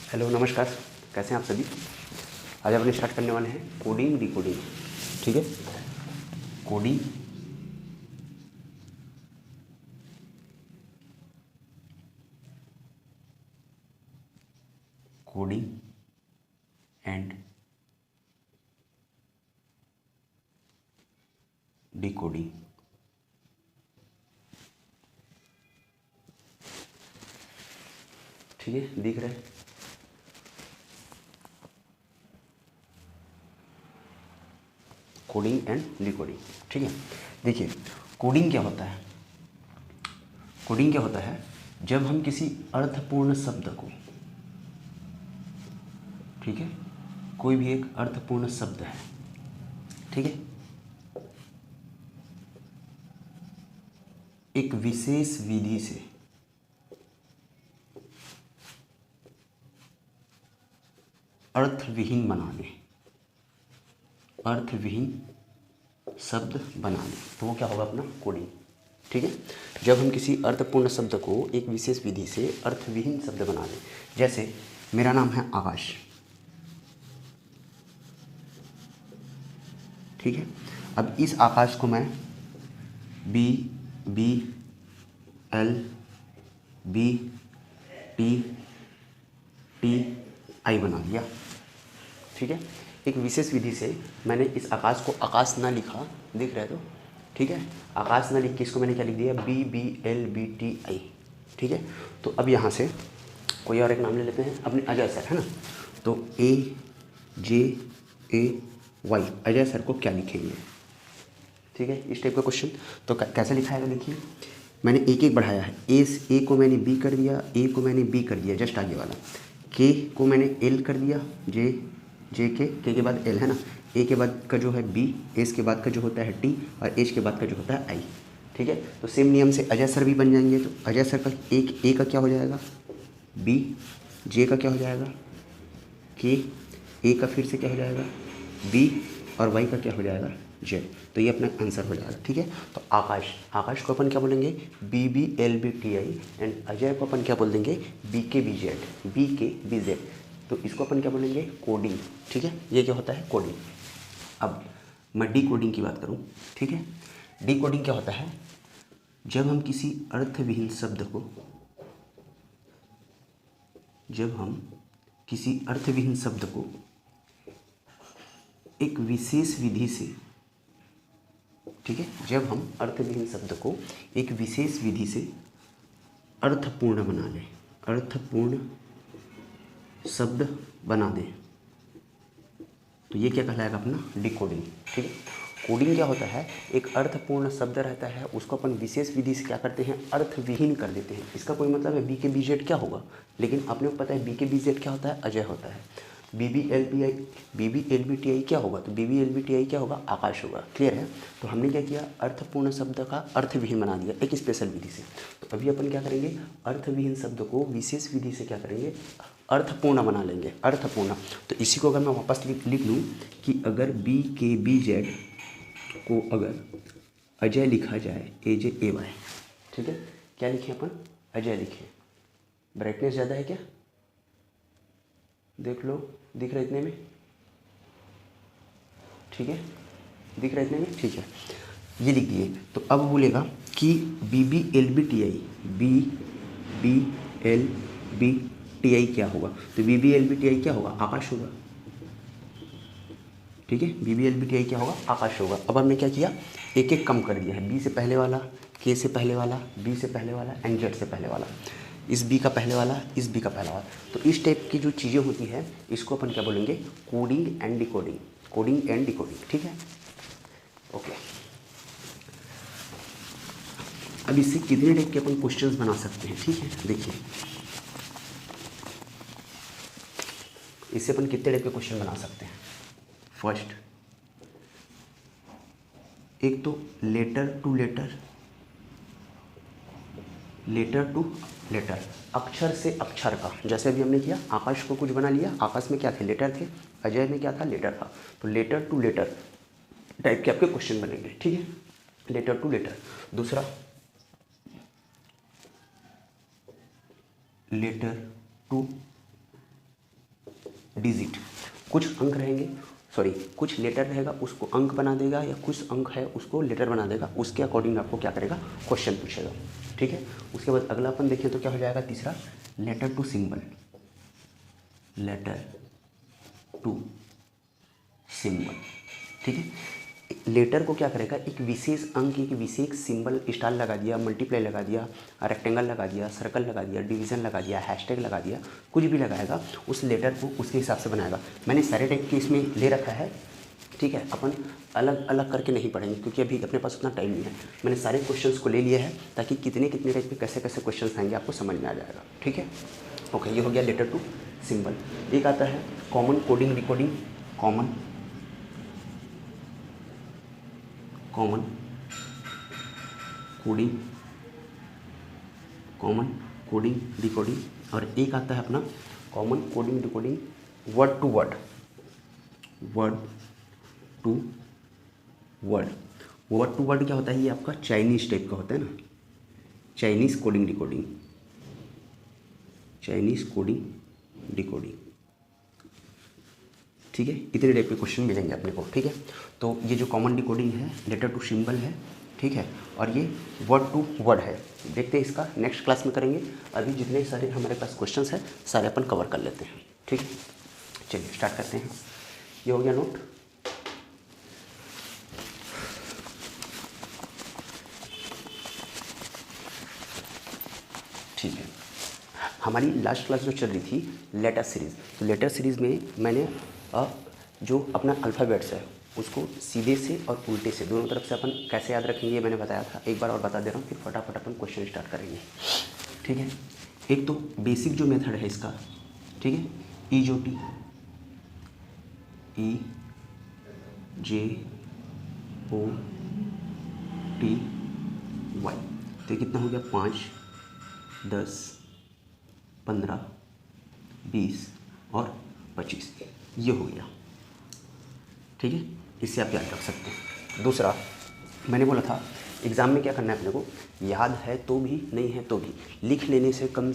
Hello नमस्कार, कैसे हैं आप सभी। आज अपन स्टार्ट करने वाले हैं कोडिंग डिकोडिंग। ठीक है, कोडिंग कोडिंग एंड डिकोडिंग। ठीक है, दिख रहा है। Coding and decoding. ठीक है, देखिए कोडिंग क्या होता है। कोडिंग क्या होता है, जब हम किसी अर्थपूर्ण शब्द को, ठीक है, कोई भी एक अर्थपूर्ण शब्द है, ठीक है, एक विशेष विधि से अर्थविहीन बना दें, अर्थविहीन शब्द बना दें, तो वो क्या होगा अपना कोडिंग। ठीक है, जब हम किसी अर्थपूर्ण शब्द को एक विशेष विधि से अर्थविहीन शब्द बना दें, जैसे मेरा नाम है आकाश। ठीक है, अब इस आकाश को मैं B B L B T T I बना दिया। ठीक है, एक विशेष विधि से मैंने इस आकाश को आकाश ना लिखा, दिख रहा है तो, ठीक है, आकाश ना लिख के इसको मैंने क्या लिख दिया, B B L B T I. ठीक है, तो अब यहाँ से कोई और एक नाम ले लेते हैं, अपने अजय सर, है ना। तो ए जे ए वाई, अजय सर को क्या लिखेंगे। ठीक है, इस टाइप का क्वेश्चन। तो कैसे लिखाएगा, देखिए मैंने एक एक बढ़ाया है। ए को मैंने बी कर दिया, ए को मैंने बी कर दिया, जस्ट आगे वाला। के को मैंने एल कर दिया, जे के बाद एल, है ना। ए के बाद का जो है बी, एस के बाद का जो होता है टी, और एच के बाद का जो होता है आई। ठीक है, तो सेम नियम से अजय सर भी बन जाएंगे। तो अजय सर का एक ए का क्या हो जाएगा, बी, जे का क्या हो जाएगा, के, ए का फिर से क्या हो जाएगा, बी, और वाई का क्या हो जाएगा, जेड। तो ये अपना आंसर हो जाएगा। ठीक है, तो आकाश को अपन क्या बोलेंगे, B B L B T I, and Ajay को अपन क्या बोल देंगे, B K B Z, B K B Z. तो इसको अपन क्या बोलेंगे, कोडिंग। ठीक है, ये क्या होता है, कोडिंग। अब मैं डी कोडिंग की बात करूँ। ठीक है, डी कोडिंग क्या होता है, जब हम किसी अर्थविहीन शब्द को, जब हम किसी अर्थविहीन शब्द को एक विशेष विधि से, ठीक है, जब हम अर्थविहीन शब्द को एक विशेष विधि से अर्थपूर्ण बना लें, अर्थपूर्ण शब्द बना दें, तो ये क्या कहलाएगा अपना, डिकोडिंग। ठीक है, कोडिंग क्या होता है, एक अर्थपूर्ण शब्द रहता है, उसको अपन विशेष विधि से क्या करते हैं, अर्थविहीन कर देते हैं। इसका कोई मतलब है बी के बी जेड क्या होगा, लेकिन आपने को पता है बी के बी जेड क्या होता है, अजय होता है। B B L B T I क्या होगा, तो B B L B T I क्या होगा, आकाश होगा। क्लियर है। तो हमने क्या किया, अर्थपूर्ण शब्द का अर्थविहीन बना दिया एक स्पेशल विधि से। तो अभी अपन क्या करेंगे, अर्थविहीन शब्द को विशेष विधि से क्या करेंगे, अर्थपूर्ण बना लेंगे, अर्थपूर्ण। तो इसी को अगर मैं वापस लिख लूँ कि अगर बी के बी जेड को अगर अजय लिखा जाए, ए जे ए वाई, ठीक है, क्या लिखें अपन, अजय लिखें। ब्राइटनेस ज़्यादा है क्या, देख लो, दिख रहा है इतने में, ठीक है, दिख रहा है इतने में, ठीक है, ये लिख दिए। तो अब बोलेगा कि B B L B T I, B B L B T I क्या होगा, तो B B L B T I क्या होगा, आकाश होगा। ठीक है, B B L B T I क्या होगा, आकाश होगा। अब हमने क्या किया, एक एक कम कर दिया है, बी से पहले वाला, के से पहले वाला, बी से पहले वाला, एंड जेड से पहले वाला, इस बी का पहले वाला, इस बी का पहला वाला। तो इस टाइप की जो चीज़ें होती हैं, इसको अपन क्या बोलेंगे, coding and decoding, coding and decoding. ठीक है, ओके। अब इससे कितने टाइप के अपन क्वेश्चंस बना सकते हैं, ठीक है, देखिए इससे अपन कितने टाइप के क्वेश्चन बना सकते हैं। फर्स्ट, एक तो letter to letter, letter to letter, अक्षर से अक्षर का। जैसे अभी हमने किया, आकाश को कुछ बना लिया, आकाश में क्या थे, लेटर थे, अजय में क्या था, लेटर था। तो लेटर टू लेटर टाइप के आपके क्वेश्चन बनेंगे। ठीक है, लेटर टू लेटर। दूसरा, लेटर टू डिजिट, कुछ अंक रहेंगे, सॉरी कुछ लेटर रहेगा उसको अंक बना देगा, या कुछ अंक है उसको लेटर बना देगा, उसके अकॉर्डिंग आपको क्या करेगा, क्वेश्चन पूछेगा। ठीक है, उसके बाद अगला अपन देखें तो क्या हो जाएगा, तीसरा letter to symbol, letter to symbol. ठीक है, लेटर को क्या करेगा, एक विशेष अंक, एक विशेष सिंबल, स्टार लगा दिया, मल्टीप्लाई लगा दिया, रेक्टेंगल लगा दिया, सर्कल लगा दिया, डिवीजन लगा दिया, हैशटैग लगा दिया, कुछ भी लगाएगा, उस लेटर को उसके हिसाब से बनाएगा। मैंने सारे टाइप के इसमें ले रखा है। ठीक है, अपन अलग अलग करके नहीं पढ़ेंगे क्योंकि अभी अपने पास उतना टाइम नहीं है। मैंने सारे क्वेश्चंस को ले लिए हैं ताकि कितने कितने टाइप के कैसे कैसे क्वेश्चंस आएंगे आपको समझ में आ जाएगा। ठीक है, ओके, ये हो गया लेटर टू सिंबल। एक आता है common coding decoding, common coding decoding, और एक आता है अपना common coding decoding word to word, word to word. Word to word क्या होता है, ये आपका चाइनीज़ टाइप का होता है ना, Chinese coding decoding, Chinese coding decoding. ठीक है, इतने टाइप के क्वेश्चन मिलेंगे अपने को। ठीक है, तो ये जो कॉमन डिकोडिंग है, लेटर टू सिंबल है, ठीक है, और ये वर्ड टू वर्ड है। देखते हैं इसका नेक्स्ट क्लास में करेंगे। अभी जितने सारे हमारे पास क्वेश्चंस हैं सारे अपन कवर कर लेते हैं। ठीक है, चलिए स्टार्ट करते हैं। ये हो गया नोट। ठीक है, हमारी लास्ट क्लास जो चल रही थी लेटर सीरीज़, तो लेटर सीरीज़ में मैंने जो अपना अल्फ़ाबेट्स है उसको सीधे से और उल्टे से दोनों तरफ से अपन कैसे याद रखेंगे मैंने बताया था। एक बार और बता दे रहा हूँ, फिर फटाफट अपन क्वेश्चन स्टार्ट करेंगे। ठीक है, एक तो बेसिक जो मेथड है इसका, ठीक है, ई जो टी, ई जे ओ टी वाई, तो ये कितना हो गया, 5, 10, 15, 20 और 25, ये हो गया। ठीक है, इससे आप याद रख सकते हैं। दूसरा मैंने बोला था एग्ज़ाम में क्या करना है अपने को, याद है तो भी नहीं है तो भी लिख लेने से कम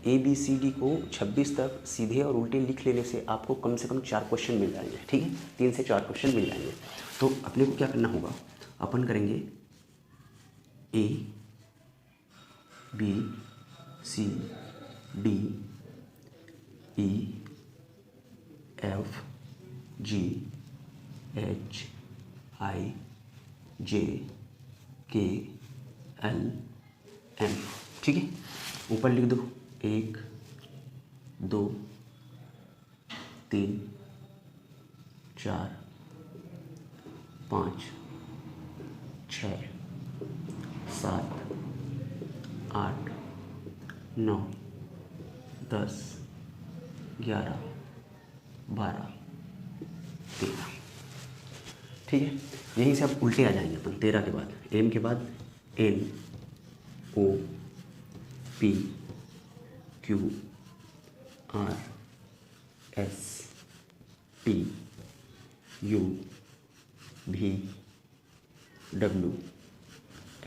ABCD को 26 तक सीधे और उल्टे लिख लेने से आपको कम से कम 4 क्वेश्चन मिल जाएंगे। ठीक है, 3 से 4 क्वेश्चन मिल जाएंगे। तो अपने को क्या करना होगा, अपन करेंगे A B C D E F G H I J K L M। ठीक है, ऊपर लिख दो 1 2 3 4 5 6 7 8 9 10 11 12 13। ठीक है, यहीं से अब उल्टे आ जाएंगे अपन। 13 के बाद M के बाद N O P Q R S T U V W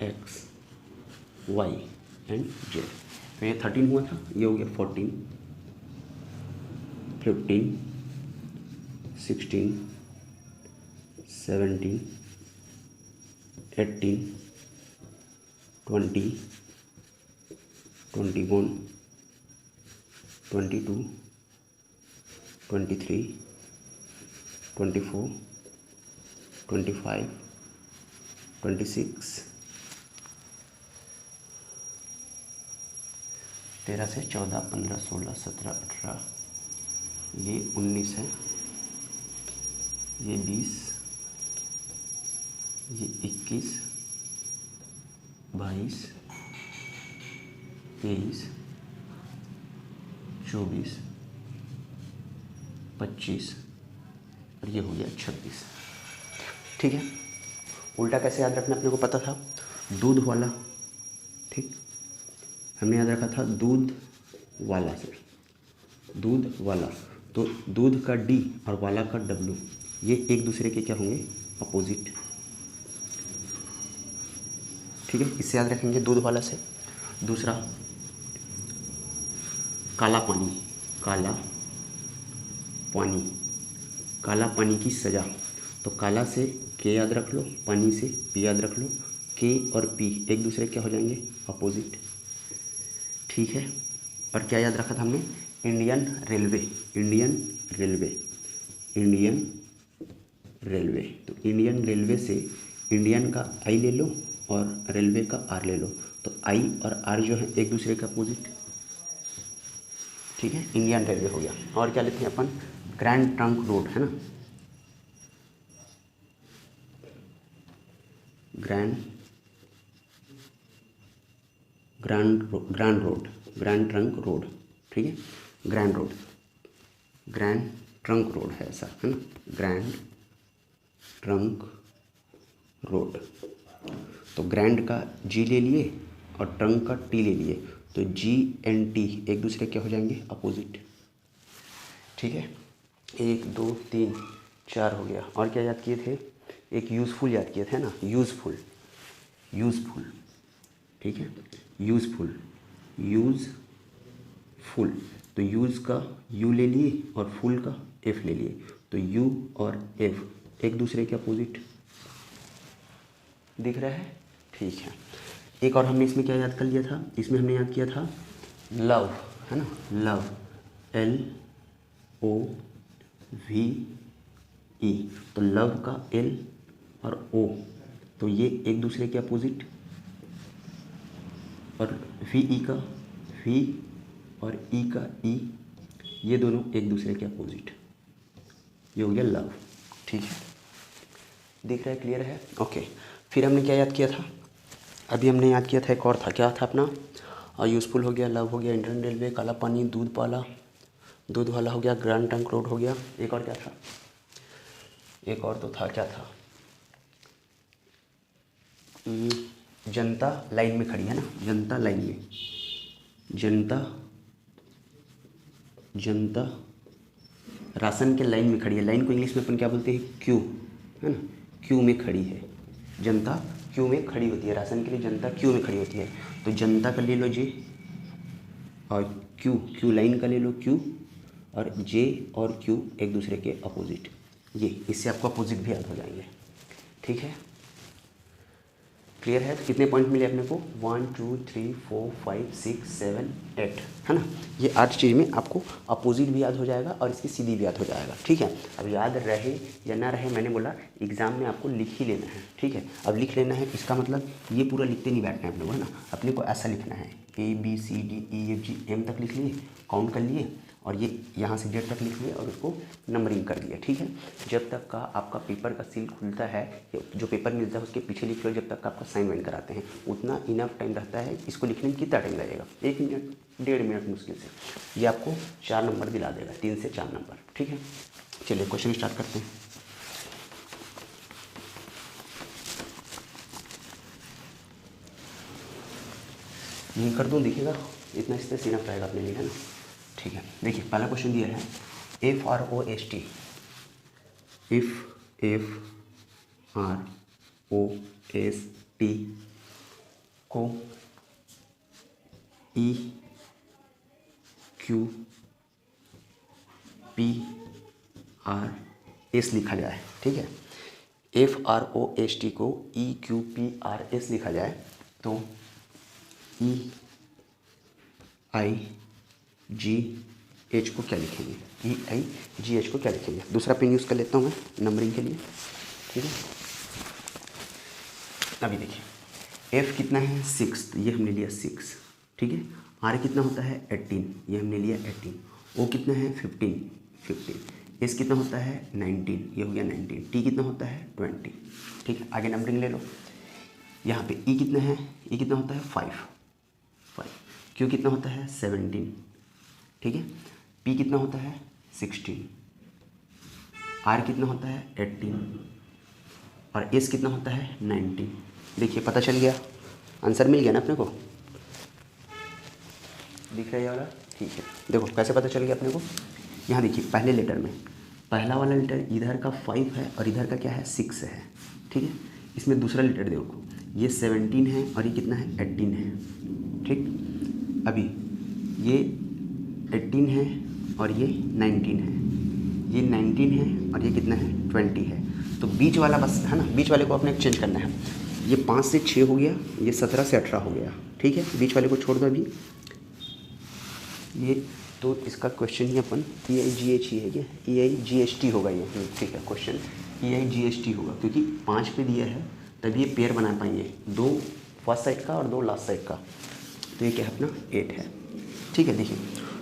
X Y and Z। तो ये 13 हुआ था, ये हो गया 14 15 16 17 18 20 21 22 23 24 25 26 13 से 14 15 16 17 18, ये 19 है, ये 20, ये 21 22 23 24 25 और ये हो गया 26। ठीक है, उल्टा कैसे याद रखना अपने को पता था, दूध वाला। ठीक, हमने याद रखा था दूध वाला से, दूध वाला, तो दूध का D और वाला का W, ये एक दूसरे के क्या होंगे, अपोजिट। ठीक है, इससे याद रखेंगे दूध वाला से। दूसरा काला पानी, काला पानी, काला पानी की सज़ा। तो काला से के याद रख लो, पानी से पी याद रख लो। के और पी एक दूसरे क्या हो जाएंगे, अपोजिट। ठीक है, और क्या याद रखा था हमने, Indian railway, Indian railway, Indian railway. तो इंडियन रेलवे से इंडियन का आई ले लो और रेलवे का आर ले लो, तो आई और आर जो है एक दूसरे के अपोजिट। ठीक है, इंडियन रेलवे हो गया। और क्या लेते हैं अपन, ग्रैंड ट्रंक रोड, है ना, grand road, grand trunk road. ठीक है, grand road, grand trunk road है ऐसा, है ना, ग्रैंड ट्रंक रोड। तो ग्रैंड का जी ले लिए और ट्रंक का टी ले लिए, तो जी एंड टी एक दूसरे क्या हो जाएंगे, अपोजिट। ठीक है, 1 2 3 4 हो गया। और क्या याद किए थे, एक यूज़फुल याद किए थे ना, यूज़फुल, यूज़फुल। ठीक है, यूज़फुल, यूज़फुल। तो यूज़ का यू ले लिए और फुल का एफ ले लिए, तो यू और एफ एक दूसरे के अपोजिट। दिख रहा है, ठीक है। एक और हमने इसमें क्या याद कर लिया था, इसमें हमने याद किया था लव, है ना, लव, LOVE। तो लव का L और O, तो ये एक दूसरे के अपोजिट। और VE का V और E का E, ये दोनों एक दूसरे के अपोजिट। ये हो गया लव। ठीक है, दिख रहा है, क्लियर है, ओके। फिर हमने क्या याद किया था, अभी हमने याद किया था एक और था, क्या था अपना, यूज़फुल हो गया, लव हो गया, इंडियन रेलवे, काला पानी, दूध वाला, दूध वाला हो गया, ग्रैंड ट्रंक रोड हो गया। एक और क्या था, एक और तो था, क्या था, जनता लाइन में खड़ी है ना, जनता लाइन में, जनता राशन के लाइन में खड़ी है। लाइन को इंग्लिश में अपन क्या बोलते हैं, क्यू, है ना, क्यू में खड़ी है, जनता क्यू में खड़ी होती है, राशन के लिए जनता क्यू में खड़ी होती है। तो जनता का ले लो जे, और क्यू लाइन का ले लो क्यू, और जे और क्यू एक दूसरे के अपोजिट। ये इससे आपको अपोजिट भी याद हो जाएंगे। ठीक है, क्लियर है। तो कितने पॉइंट मिले अपने को, 1 2 3 4 5 6 7 8, है ना। ये 8 चीज़ में आपको अपोजिट भी याद हो जाएगा और इसकी सीधी भी याद हो जाएगा। ठीक है, अब याद रहे या ना रहे, मैंने बोला एग्जाम में आपको लिख ही लेना है। ठीक है, अब लिख लेना है, इसका मतलब ये पूरा लिखते नहीं बैठना है अपने को, है ना, अपने को ऐसा लिखना है, ABCDEFGM तक लिख लिए, काउंट कर लिए, और ये यहाँ से जेड तक लिख लिए और उसको नंबरिंग कर दिया। ठीक है, जब तक का आपका पेपर का सील खुलता है, जो पेपर मिलता है उसके पीछे लिख लो, जब तक का आपका साइन वाइन कराते हैं, उतना इनफ टाइम रहता है। इसको लिखने में कितना टाइम लगेगा, 1 मिनट 1.5 मिनट मुश्किल से। ये आपको 4 नंबर दिला देगा, 3 से 4 नंबर। ठीक है, चलिए क्वेश्चन स्टार्ट करते हैं। यही कर दूँ, दिखेगा, इतना स्पेस इनफ रहेगा अपने लिए, है ना। ठीक है, देखिए पहला क्वेश्चन दिया है, FROST, FROST को EQPRS लिखा जाए। ठीक है, FROST को EQPRS लिखा जाए, तो EIGH को क्या लिखेंगे, EIGH को क्या लिखेंगे। दूसरा पेन यूज़ कर लेता हूँ मैं नंबरिंग के लिए। ठीक है, अभी देखिए F कितना है 6, तो ये हमने लिया 6। ठीक है, R कितना होता है 18, ये हमने लिया 18। O कितना है 15। S कितना होता है 19, ये हो गया 19। T कितना होता है 20। ठीक है, आगे नंबरिंग ले लो। यहाँ पे E कितना है, E कितना होता है 5। Q कितना होता है 17। ठीक है, P कितना होता है 16। R कितना होता है 18 और S कितना होता है 19। देखिए पता चल गया, आंसर मिल गया ना अपने को, दिख रहा है वाला। ठीक है, देखो कैसे पता चल गया अपने को। यहाँ देखिए पहले लेटर में, पहला वाला लेटर इधर का 5 है और इधर का क्या है 6 है। ठीक है, इसमें दूसरा लेटर देखो, ये 17 है और ये कितना है 18 है। ठीक, अभी ये 18 है और ये 19 है, ये 19 है और ये कितना है 20 है। तो बीच वाला बस है ना, बीच वाले को अपने चेंज करना है। ये 5 से 6 हो गया, ये 17 से 18 हो गया, ठीक है। बीच वाले को छोड़ दो अभी। ये तो इसका क्वेश्चन ही अपन EIGH ही है, ये EIGHT होगा ये, ठीक है। क्वेश्चन EIGHT होगा क्योंकि 5 पे दिया है, तभी ये पेयर बना पाएंगे, 2 फर्स्ट साइड का और 2 लास्ट साइड का। तो ये क्या है अपना 8 है, ठीक है। देखिए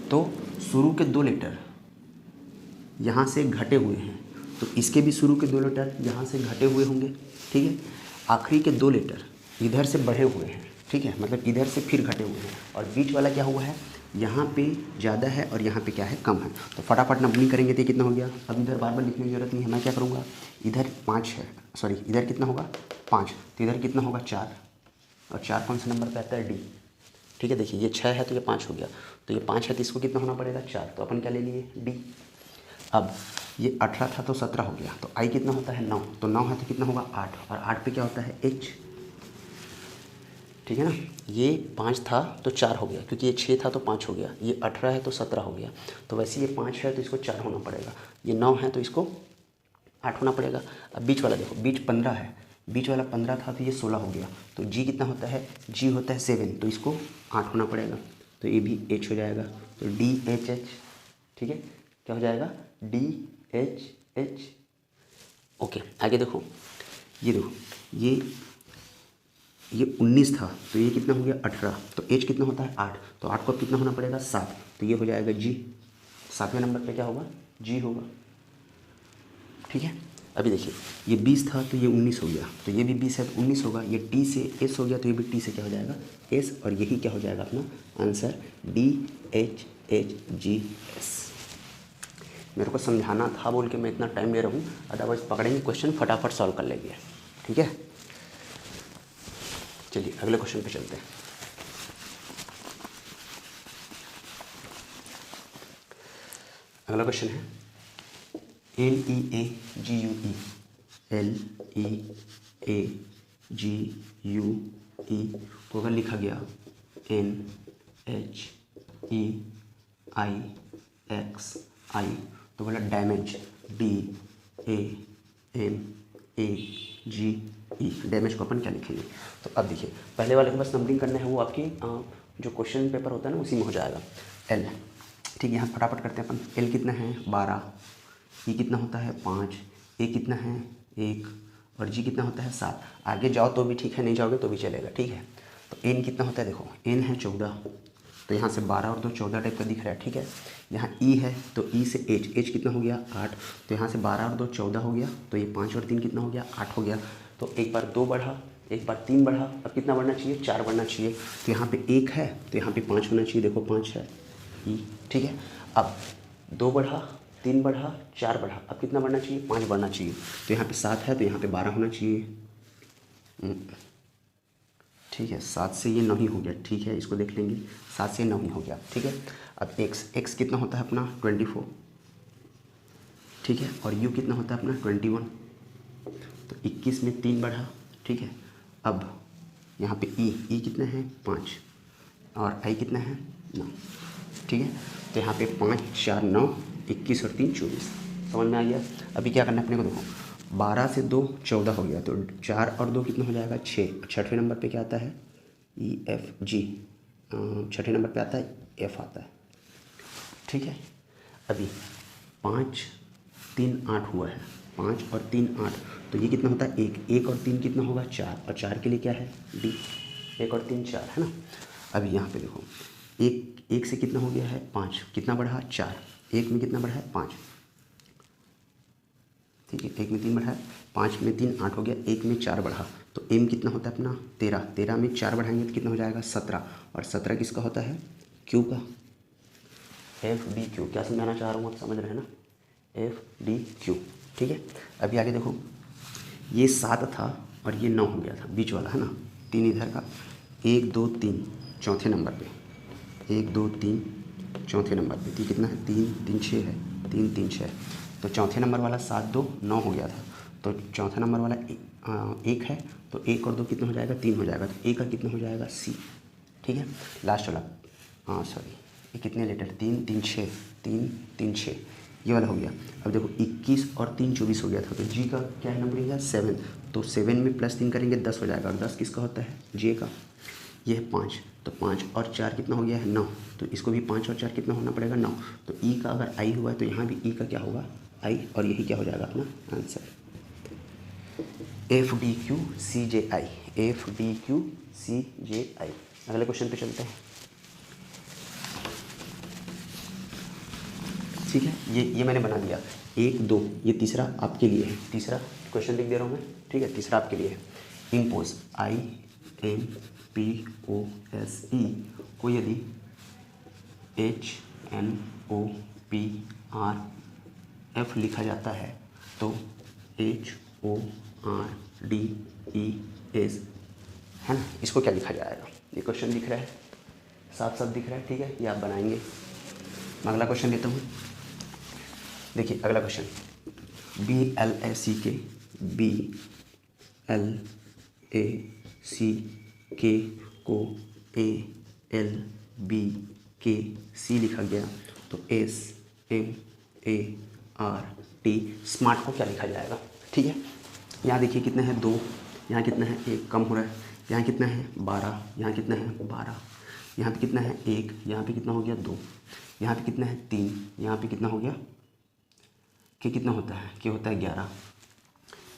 तो शुरू के 2 लेटर यहाँ से घटे हुए हैं, तो इसके भी शुरू के 2 लेटर यहाँ से घटे हुए होंगे, ठीक है। आखिरी के 2 लेटर इधर से बढ़े हुए हैं, ठीक है, मतलब इधर से फिर घटे हुए हैं। और बीच वाला क्या हुआ है, यहाँ पे ज़्यादा है और यहाँ पे क्या है कम है। तो फटाफट नंबरिंग करेंगे तो कितना हो गया। अब इधर बार बार लिखने की जरूरत नहीं है, मैं क्या करूँगा, इधर 5 है, सॉरी इधर कितना होगा 5, तो इधर कितना होगा 4, और 4 कौन सा नंबर पे आता है D, ठीक है। देखिए ये 6 है तो ये 5 हो गया, तो ये 5 है तो इसको कितना होना पड़ेगा 4, तो अपन क्या ले लिए D। अब ये 18 था तो 17 हो गया, तो I कितना होता है 9, तो 9 है तो कितना होगा 8, और 8 पे क्या होता है H, ठीक है ना। ये 5 था तो 4 हो गया, क्योंकि ये 6 था तो 5 हो गया, ये 18 है तो 17 हो गया, तो वैसे ये 5 है तो इसको 4 होना पड़ेगा, ये 9 है तो इसको 8 होना पड़ेगा। अब बीच वाला देखो, बीच 15 है, बीच वाला 15 था तो ये 16 हो गया, तो G कितना होता है, G होता है 7, तो इसको 8 होना पड़ेगा, तो ये भी H हो जाएगा, तो DHH, ठीक है। क्या हो जाएगा DHH। ओके आगे देखो, ये देखो ये 19 था तो ये कितना हो गया 18, तो H कितना होता है 8, तो 8 को कितना होना पड़ेगा 7, तो ये हो जाएगा G, 7वें नंबर पे क्या होगा G होगा, ठीक है। अभी देखिए ये 20 था तो ये 19 हो गया, तो ये भी 20 है तो 19 होगा, ये T से S हो गया तो ये भी T से क्या हो जाएगा S, और यही क्या हो जाएगा अपना आंसर DHHGS। मेरे को समझाना था बोल के मैं इतना टाइम ले रहा हूँ, अदरवाइज पकड़ेंगे क्वेश्चन फटाफट सॉल्व कर लेंगे, ठीक है। चलिए अगले क्वेश्चन पे चलते हैं। अगला क्वेश्चन है LEAGUE, LEAGUE को अगर लिखा गया NHEIXI तो बोला डैमेज DAMAGE, डैमेज को अपन क्या लिखेंगे। तो अब देखिए पहले वाले को बस नंबरिंग करना है, वो आपकी जो क्वेश्चन पेपर होता है ना उसी में हो जाएगा। L, ठीक है, यहाँ फटाफट करते हैं अपन। L कितना है 12, E कितना होता है 5, A कितना है 1, और G कितना होता है 7। आगे जाओ तो भी ठीक है, नहीं जाओगे तो भी चलेगा, ठीक है। तो N कितना होता है, देखो N है 14, तो यहाँ से 12 और 2 14 टाइप का दिख रहा है, ठीक है। यहाँ E है तो E से H कितना हो गया 8, तो यहाँ से 12 और 2 14 हो गया, तो ये 5 और 3 कितना हो गया 8 हो गया। तो एक बार 2 बढ़ा, एक बार 3 बढ़ा, अब कितना बढ़ना चाहिए 4 बढ़ना चाहिए। तो यहाँ पे 1 है तो यहाँ पे 5 होना चाहिए, देखो 5 है E, ठीक है। अब 2 बढ़ा, 3 बढ़ा, 4 बढ़ा, अब कितना बढ़ना चाहिए 5 बढ़ना चाहिए। तो यहाँ पे 7 है तो यहाँ पे 12 होना चाहिए, ठीक है। 7 से ये 9 ही हो गया, ठीक है, इसको देख लेंगे, 7 से 9 ही हो गया, ठीक है। अब x कितना होता है अपना 24, ठीक है, और u कितना होता है अपना 21, तो 21 में 3 बढ़ा, ठीक है। अब यहाँ पे e कितना है 5, और i कितना है 9, ठीक है। तो यहाँ पे 5 4 9 21 और 3 24, समझ में आ गया। अभी क्या करना है अपने को, देखो 12 से 2 14 हो गया, तो 4 और 2 कितना हो जाएगा 6। छठवें नंबर पे क्या आता है EFG, छठे नंबर पे आता है F आता है, ठीक है। अभी 5 3 8 हुआ है, 5 और 3 8, तो ये कितना होता है 1 और 3 कितना होगा 4, और 4 के लिए क्या है D, 1 और 3 4 है ना। अभी यहाँ पे देखो 1 से कितना हो गया है 5, कितना बढ़ा 4, 1 में कितना बढ़ा है 5, ठीक है। 1 में 3 बढ़ा है, 5 में 3 8 हो गया, 1 में 4 बढ़ा, तो M कितना होता है अपना 13, 13 में 4 बढ़ाएंगे तो कितना हो जाएगा 17, और 17 किसका होता है Q का, FDQ। क्या समझाना चाह रहा हूँ आप समझ रहे हैं ना, FDQ, ठीक है। अभी आगे देखो ये 7 था और ये 9 हो गया था, बीच वाला है ना, 3 इधर का, 1 2 3 चौथे नंबर पे, 1 2 3 चौथे नंबर पे, तो कितना है 3 3 6 है, 3 3 6, तो चौथे नंबर वाला 7 2 9 हो गया था, तो चौथा नंबर वाला 1 है, तो 1 और 2 कितना हो जाएगा 3 हो जाएगा, तो 1 का कितना हो जाएगा C, ठीक है। लास्ट वाला सॉरी ये कितने लेटर 3 3 6 3 3 6, ये वाला हो गया। अब देखो 21 और 3 24 हो गया था, तो जी का क्या है नंबरिंग है 7, तो 7 में +3 करेंगे 10 हो जाएगा, और 10 किसका होता है जे का। ये है 5, तो 5 और 4 कितना हो गया है 9, तो इसको भी 5 और 4 कितना होना पड़ेगा 9। तो ई का अगर आई हुआ है तो यहाँ भी ई का क्या होगा आई, और यही क्या हो जाएगा अपना आंसर FDQCJI, FDQCJI। अगले क्वेश्चन पे चलते हैं। ठीक है, ये मैंने बना दिया 1 2, ये तीसरा आपके लिए है, तीसरा क्वेश्चन लिख दे रहा हूँ मैं, ठीक है, तीसरा आपके लिए है। इम्पोज IMPOSE को यदि HNOPRF लिखा जाता है तो HORDES है ना, इसको क्या लिखा जाएगा। ये क्वेश्चन दिख रहा है, साफ साफ दिख रहा है, ठीक है, ये आप बनाएंगे। मैं अगला क्वेश्चन लेता हूँ। देखिए अगला क्वेश्चन BLACK को ALBKC लिखा गया तो SMART स्मार्ट को क्या लिखा जाएगा। ठीक है, यहाँ देखिए कितना है 2, यहाँ कितना है 1, कम हो रहा है, यहाँ कितना है 12, यहाँ कितना है 12, यहाँ पे कितना है 1, यहाँ पे कितना हो गया 2, यहाँ पे कितना है 3, यहाँ पे कितना हो गया कि कितना होता है कि होता है 11,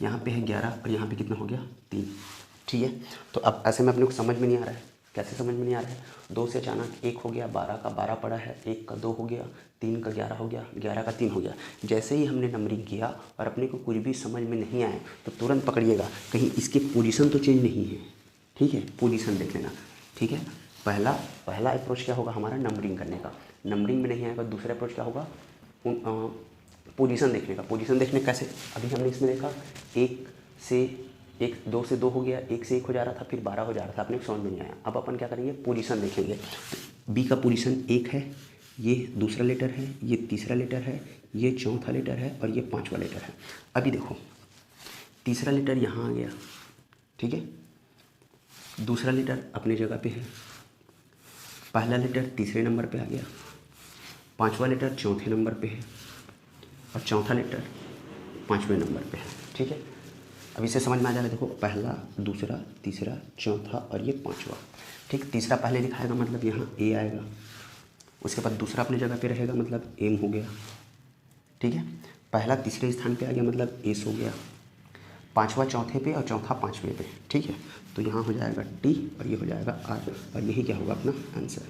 यहाँ पे है 11 और यहाँ पे कितना हो गया 3। ठीक है, तो अब ऐसे में अपने को समझ में नहीं आ रहा है, कैसे समझ में नहीं आ रहा है। 2 से अचानक 1 हो गया, 12 का 12 पड़ा है, 1 का 2 हो गया, 3 का 11 हो गया, 11 का 3 हो गया। जैसे ही हमने नंबरिंग किया और अपने को कुछ भी समझ में नहीं आए तो तुरंत पकड़िएगा कहीं इसकी पोजीशन तो चेंज नहीं है। ठीक है, पोजीशन देख लेना। ठीक है, पहला अप्रोच क्या होगा हमारा नंबरिंग करने का, नंबरिंग में नहीं आएगा, दूसरा अप्रोच क्या होगा पोजीशन देखने का। पोजीशन देखने कैसे, अभी हमने इसमें देखा 2 से 2 हो गया, 1 से 1 हो जा रहा था, फिर 12 हो जा रहा था, अपने को समझ में नहीं आया। अब अपन क्या करेंगे पोजीशन देखेंगे। बी का पोजीशन 1 है, ये दूसरा लेटर है, ये तीसरा लेटर है, ये चौथा लेटर है और ये 5वां लेटर है। अभी देखो तीसरा लेटर यहाँ आ गया, ठीक है, दूसरा लेटर अपनी जगह पे है, पहला लेटर तीसरे नंबर पे आ गया, 5वां लेटर चौथे नंबर पे है और चौथा लेटर 5वें नंबर पे है। ठीक है, अब इसे समझ में आ जाएगा। देखो पहला, दूसरा, तीसरा, चौथा और ये 5वां। ठीक, तीसरा पहले लिखाएगा मतलब यहाँ ए आएगा, उसके बाद दूसरा अपनी जगह पे रहेगा मतलब एम हो गया। ठीक है, पहला तीसरे स्थान पे आ गया मतलब एस हो गया, 5वां चौथे पे और चौथा 5वें पे। ठीक है, तो यहाँ हो जाएगा टी और ये हो जाएगा आर, और यही क्या होगा अपना आंसर।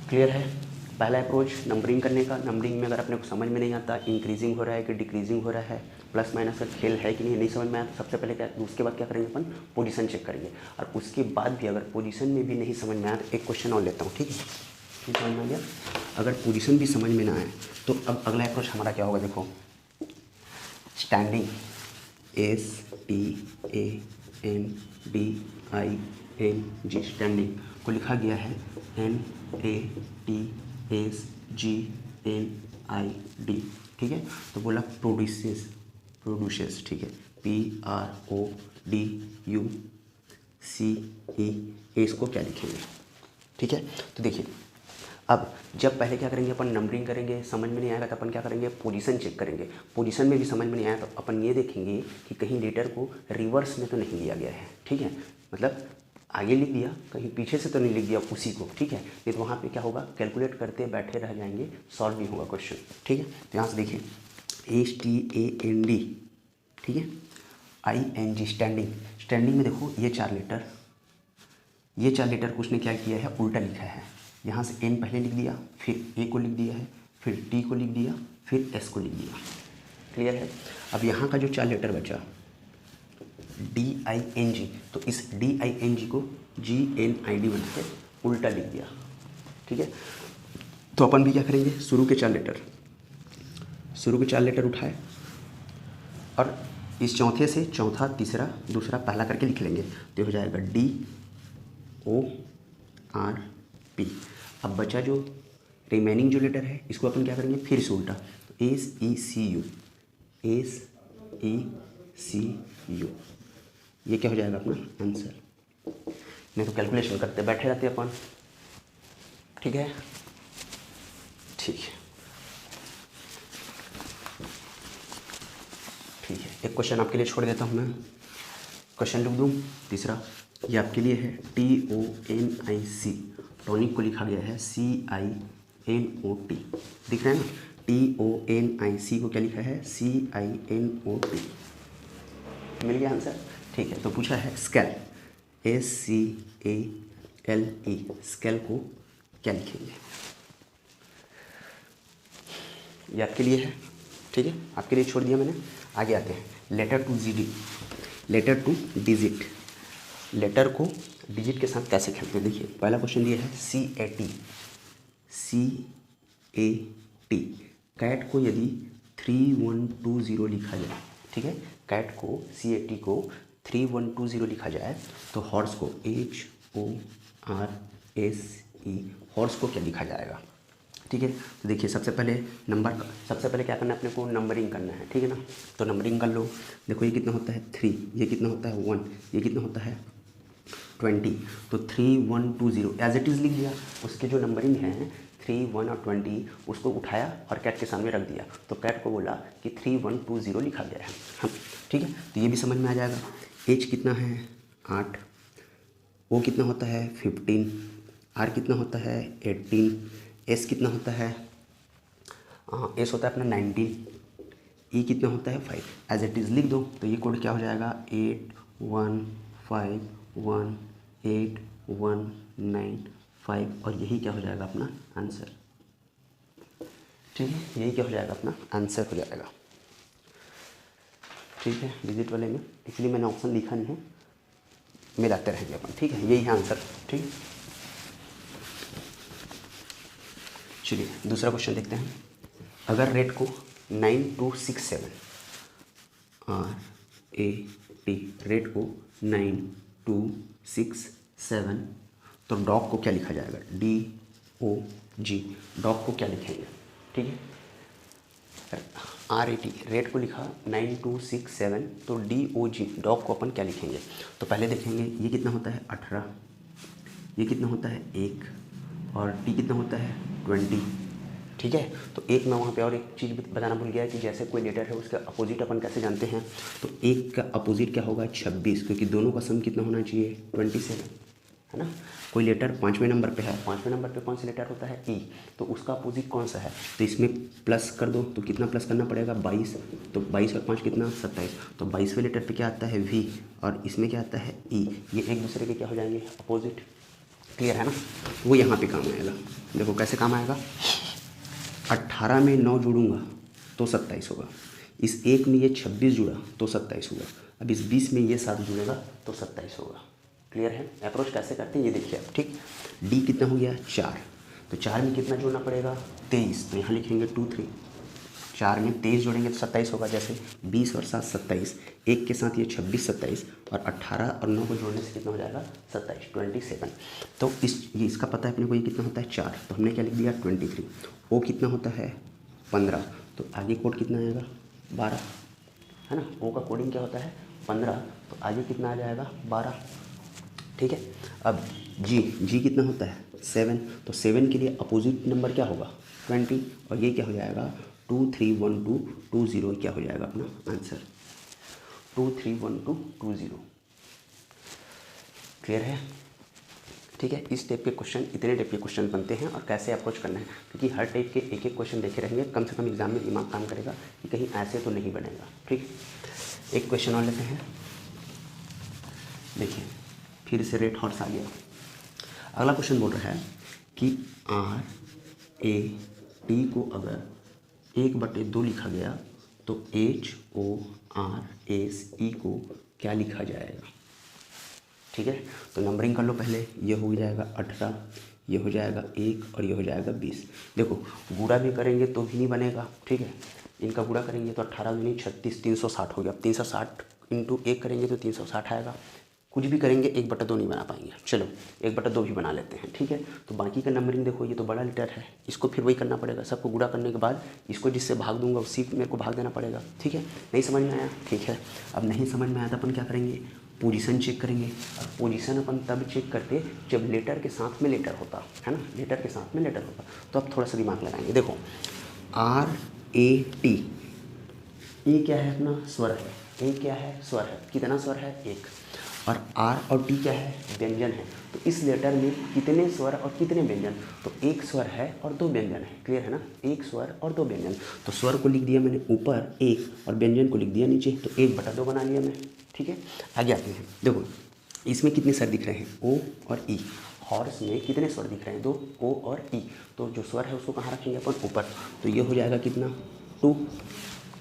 क्लियर है पहला अप्रोच नंबरिंग करने का। नंबरिंग में अगर अपने को समझ में नहीं आता इंक्रीजिंग हो रहा है कि डिक्रीजिंग हो रहा है, प्लस माइनस का खेल है कि नहीं समझ में आया, तो सबसे पहले क्या, उसके बाद क्या करेंगे अपन पोजीशन चेक करेंगे। और उसके बाद भी अगर पोजीशन में भी नहीं समझ में आया तो एक क्वेश्चन और लेता हूँ। ठीक है, समझ में आ गया। अगर पोजीशन भी समझ में ना आए तो अब अगला अप्रोच हमारा क्या होगा, देखो स्टैंडिंग STANDING स्टैंडिंग को लिखा गया है NATSGNID। ठीक है, तो बोला प्रोड्यूसेस, ठीक है, PRODUCE, इसको क्या लिखेंगे। ठीक है, तो देखिए अब जब पहले क्या करेंगे अपन नंबरिंग करेंगे, समझ में नहीं आएगा तो अपन क्या करेंगे पोजीशन चेक करेंगे। पोजीशन में भी समझ में नहीं आया तो अपन ये देखेंगे कि कहीं लेटर को रिवर्स में तो नहीं लिया गया है। ठीक है, मतलब आगे लिख दिया, कहीं पीछे से तो नहीं लिख दिया उसी को। ठीक है, नहीं तो वहाँ पे क्या होगा कैलकुलेट करते बैठे रह जाएंगे, सॉल्व नहीं होगा क्वेश्चन। ठीक है, तो यहाँ से देखिए STAND, ठीक है, ING स्टैंडिंग। स्टैंडिंग में देखो ये 4 लेटर को उसने क्या किया है उल्टा लिखा है। यहाँ से N पहले लिख दिया, फिर A को लिख दिया है, फिर T को लिख दिया, फिर S को लिख दिया। क्लियर है। अब यहाँ का जो 4 लेटर बचा DING, तो इस DING को GNID बना के उल्टा लिख दिया। ठीक है, तो अपन भी क्या करेंगे शुरू के 4 लेटर उठाए और इस चौथे से चौथा, तीसरा, दूसरा, पहला करके लिख लेंगे तो हो जाएगा DORP। अब बचा जो रिमेनिंग जो लेटर है इसको अपन क्या करेंगे फिर से उल्टा, तो SECU, ये क्या हो जाएगा अपना आंसर। नहीं तो कैलकुलेशन करते बैठे रहते अपन। ठीक है, ठीक है, एक क्वेश्चन आपके लिए छोड़ देता हूँ मैं, क्वेश्चन लिख दूँ तीसरा। ये आपके लिए है TONIC, टॉनिक को लिखा गया है CINOT, दिख रहा है ना, TONIC को क्या लिखा है CINOT, मिल गया आंसर। ठीक है, तो पूछा है स्केल, SCALE, स्केल को क्या लिखेंगे, ये आपके लिए है। ठीक है, आपके लिए छोड़ दिया मैंने। आगे आते हैं, लेटर टू डिजिट, लेटर को डिजिट के साथ कैसे खेलते हैं। देखिए पहला क्वेश्चन दिया है CAT, कैट को यदि 3120 लिखा जाए, ठीक है, कैट को CAT को 3120 लिखा जाए तो हॉर्स को HORSE, हॉर्स को क्या लिखा जाएगा। ठीक है, तो देखिए सबसे पहले क्या करना है अपने को, नंबरिंग करना है। ठीक है ना, तो नंबरिंग कर लो। देखो ये कितना होता है 3, ये कितना होता है 1, ये कितना होता है 20, तो 3120 एज इट इज़ लिख दिया। उसके जो नंबरिंग है 3, 1 और 20, उसको उठाया और कैट के सामने रख दिया, तो कैट को बोला कि 3120 लिखा गया है। हम ठीक है, तो ये भी समझ में आ जाएगा। एज कितना है 8, ओ कितना होता है 15, आर कितना होता है 18, एस कितना होता है, एस होता है अपना 19, ई कितना होता है 5, एज इट इज़ लिख दो। तो ये कोड क्या हो जाएगा 81518119 और यही क्या हो जाएगा अपना आंसर। ठीक है, यही क्या हो जाएगा अपना आंसर हो जाएगा। ठीक है, डिजिट वाले में इसलिए मैंने ऑप्शन लिखा नहीं है, मिलाते रहेंगे अपन। ठीक है, यही है आंसर। ठीक है, चलिए दूसरा क्वेश्चन देखते हैं। अगर रेट को 9267 RAT, रेट को 9267, तो डॉग को क्या लिखा जाएगा DOG, डॉग को क्या लिखेंगे। ठीक है, RAT रेट को लिखा 9267, तो DOG डॉग को अपन क्या लिखेंगे। तो पहले देखेंगे ये कितना होता है 18, ये कितना होता है 1 और टी कितना होता है 20। ठीक है, तो एक मैं वहाँ पे और एक चीज़ बताना भूल गया कि जैसे कोई लेटर है उसका अपोजिट अपन कैसे जानते हैं, तो एक का अपोजिट क्या होगा 26, क्योंकि दोनों का सम कितना होना चाहिए 27, है ना। कोई लेटर 5वें नंबर पे है, 5वें नंबर पे कौन सा लेटर होता है ई, तो उसका अपोजिट कौन सा है, तो इसमें प्लस कर दो, तो कितना प्लस करना पड़ेगा 22, तो 22 और 5 कितना 27, तो 22वें लेटर पे क्या आता है वी और इसमें क्या आता है ई, ये एक दूसरे के क्या हो जाएंगे अपोजिट। क्लियर है ना, वो यहाँ पे काम आएगा। देखो कैसे काम आएगा, 18 में 9 जोड़ूंगा तो 27 होगा, इस एक में ये 26 जुड़ा तो 27 होगा, अब इस 20 में ये 7 जुड़ेगा तो 27 होगा। क्लियर है, अप्रोच कैसे करते हैं ये देखिए आप। ठीक, डी कितना हो गया 4, तो 4 में कितना जोड़ना पड़ेगा 23, तो यहाँ लिखेंगे 2 3, 4 में 23 जोड़ेंगे तो 27 होगा, जैसे 20 और 7 27, एक के साथ ये 26 27 और 18 और 9 को जोड़ने से कितना हो जाएगा 27 27। तो ये इसका पता है अपने को, ये कितना होता है 4, तो हमने क्या लिख दिया 23। ओ कितना होता है 15, तो आगे कोड कितना आएगा 12, है ना। ओ का कोडिंग क्या होता है 15, तो आगे कितना आ जाएगा 12। ठीक है, अब जी कितना होता है 7, तो 7 के लिए अपोजिट नंबर क्या होगा 20 और ये क्या हो जाएगा 231220, क्या हो जाएगा अपना आंसर 231220। क्लियर है। ठीक है, इस टाइप के क्वेश्चन, इतने टाइप के क्वेश्चन बनते हैं और कैसे अप्रोच करना है, क्योंकि हर टाइप के एक एक क्वेश्चन देखे रहेंगे, कम से कम एग्जाम में दिमाग काम करेगा कि कहीं ऐसे तो नहीं बनेगा। ठीक, एक क्वेश्चन और लेते हैं। देखिए फिर से रेट हॉर्स आ गया। अगला क्वेश्चन बोल रहा है कि RAT को अगर 1/2 लिखा गया तो HORSE को क्या लिखा जाएगा। ठीक है, तो नंबरिंग कर लो पहले, ये हो जाएगा 18, ये हो जाएगा 1 और ये हो जाएगा 20। देखो गुणा भी करेंगे तो भी नहीं बनेगा। ठीक है, इनका गुणा करेंगे तो 18 दूनी 36, 360 हो गया। 360 इंटू 1 करेंगे तो 360 आएगा। कुछ भी करेंगे 1/2 नहीं बना पाएंगे, चलो 1/2 भी बना लेते हैं। ठीक है, तो बाकी का नंबरिंग देखो, ये तो बड़ा लेटर है, इसको फिर वही करना पड़ेगा, सबको गुणा करने के बाद इसको जिससे भाग दूंगा उसी मेरे को भाग देना पड़ेगा। ठीक है, नहीं समझ में आया, ठीक है। अब नहीं समझ में आया तो अपन क्या करेंगे, पोजीशन चेक करेंगे। और पोजीशन अपन तब चेक करते जब लेटर के साथ में लेटर होता है ना, लेटर के साथ में लेटर होता। तो अब थोड़ा सा दिमाग लगाएंगे। देखो RAT, ये क्या है अपना स्वर है, ए क्या है, स्वर है। कितना स्वर है, एक। और आर और टी क्या है, व्यंजन है। तो इस लेटर में कितने स्वर और कितने व्यंजन, तो एक स्वर है और दो व्यंजन है। क्लियर है ना, एक स्वर और दो व्यंजन। तो स्वर को लिख दिया मैंने ऊपर एक और व्यंजन को लिख दिया नीचे, तो 1/2 बना लिया मैं। ठीक है, आगे आते हैं। देखो इसमें कितने स्वर दिख रहे हैं, ओ और ई। हॉर्स में कितने स्वर दिख रहे हैं, 2, ओ और ई। तो जो स्वर है उसको कहाँ रखेंगे अपन, ऊपर। तो ये हो जाएगा कितना, 2।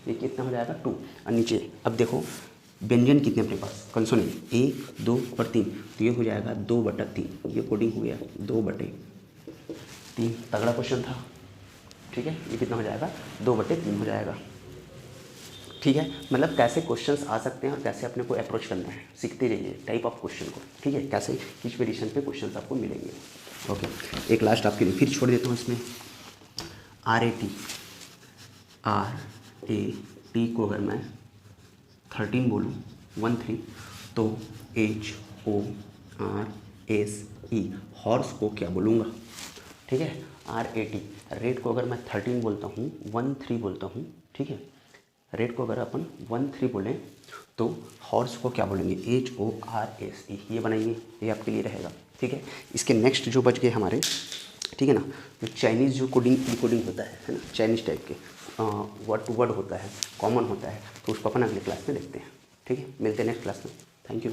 ये कितना हो जाएगा, 2। और नीचे अब देखो व्यंजन कितने अपने पास, कल सुनिए, 1, 2 और 3। तो ये हो जाएगा 2/3। ये कोडिंग हो गया 2/3। तगड़ा क्वेश्चन था। ठीक है, ये कितना हो जाएगा, 2/3 हो जाएगा। ठीक है, मतलब कैसे क्वेश्चंस आ सकते हैं और कैसे अपने को अप्रोच करना है, सीखते रहिए टाइप ऑफ क्वेश्चन को। ठीक है, कैसे किस एडिशन पे क्वेश्चंस आपको मिलेंगे। ओके, एक लास्ट आपके लिए फिर छोड़ देता हूँ इसमें। RAT को अगर मैं 13 बोलूँ, 13, तो HORSE, हॉर्स को क्या बोलूँगा। ठीक है, RAT, रेट को अगर मैं 13 बोलता हूँ, 13 बोलता हूँ। ठीक है, रेट को अगर अपन 13 बोलें तो हॉर्स को क्या बोलेंगे, HORSE। ये बनाइए, ये आपके लिए रहेगा। ठीक है, इसके नेक्स्ट जो बच गए हमारे, ठीक है ना, जो चाइनीज़ जो कोडिंग डिकोडिंग होता है ना, चाइनीज़ टाइप के वर्ड टू वर्ड होता है, कॉमन होता है, तो उसको अपन अगले क्लास में देखते हैं। ठीक है, मिलते हैं नेक्स्ट क्लास में। Thank you.